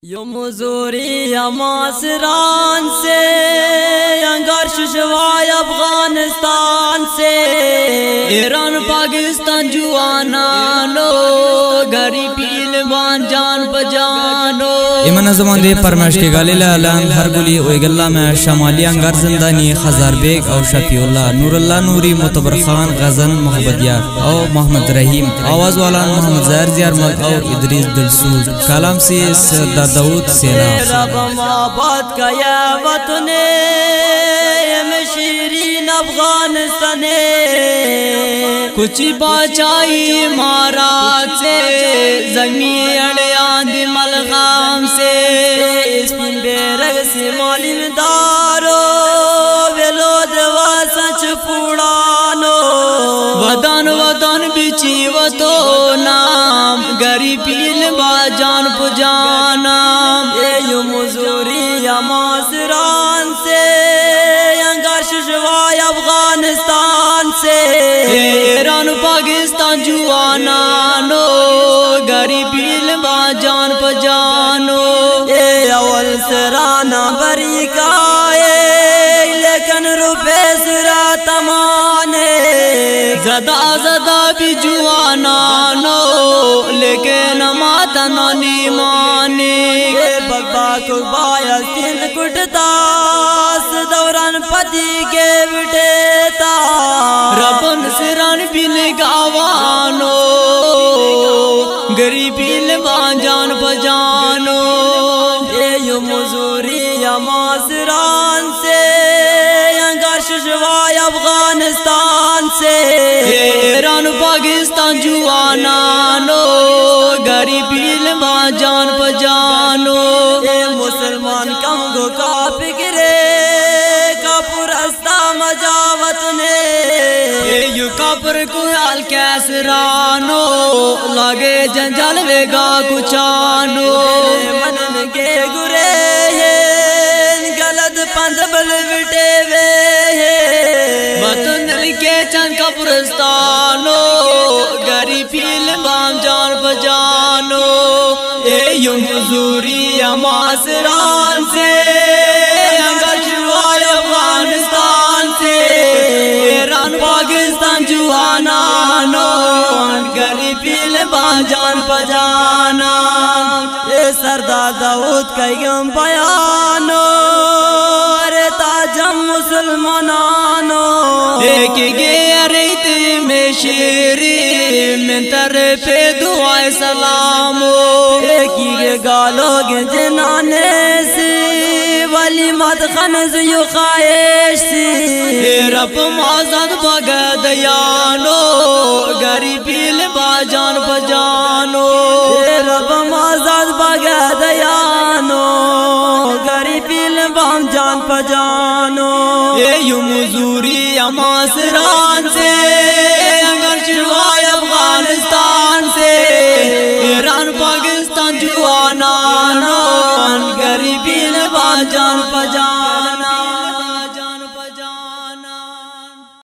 यो मजूरी मासरान से अंगार शुशवाय अफगानिस्तान से ईरान पाकिस्तान जुआनानो घरी पीलवान जान बजानो इमन जमान दे परमश के गालिला अलान हर गुली ओइगल्ला में शमाली अंगार जिंदानी खजार बेग और शफीउल्लाह नूरुल्लाह नूरी मुतबर खान गजन मोहम्मद यार और मोहम्मद रहीम आवाज वाला मोहम्मद ज़हर ज़ियार मल और इदरीस दिलसूज कलाम से दाऊद सेना रब माबाद का या वतने मशीरीन अफगानिस्तान कुछ बाचाई महाराज से जमी अड़ियान मलगाम से इसमें बेरग से मालिमदारो वेलो दवा सच पुड़ानो वदन वदन बिची वतो नाम गरी पील बाजान पुजाना ये मजूरी मासरान से अंगार शुशवाय अफगानिस्तान से ईरान पाकिस्तान जुआनानो गरी पील बाजान पजानो ये अवल सराना बरी काए लेकिन रुपए सरा तमाने ज़दा ज़दा भी जुआनानो लेकिन माता नानी माने बब्बा को बाया सिन कुटतास दौरान पति के बिटेता रबन सिरान बिन गावानो गरीबी बाजान बजानो ये मजूरी मासरान से अंगार शुशवाय अफगानिस्तान से ईरान पाकिस्तान जुआनानो गरीबी बाजान बजानो ये मुसलमान कम गो का फिक्रे का पुरस्ता मजावत ने यू कब्र को हाल कैसरानो लागे जंजाल वेगा कुचानो मनन के गुरे गलत पंजबल बिटे वे मतन के चंद का पुरस्तानो गरी पील बाम जान बजानो ये मजूरी मासरान से अफगानिस्तान से ईरान पाकिस्तान जुआनानो गरी पील बाजान बजाना ये सरदार दाऊद कईम बयानो अरे ताजम मुसलमानानो एक गेरित में शेरी में तरफे दुआए सलामो एक ही गालोगे जनाने से वाली मत खनज यू ख्वाहिश से रब माज़द भगत यानो गरीबी बाजान बजानो रब माज़द भगत यानो गरीबी बाम जान पजानो ये मजूरी मासरान से अंगर शुरुआत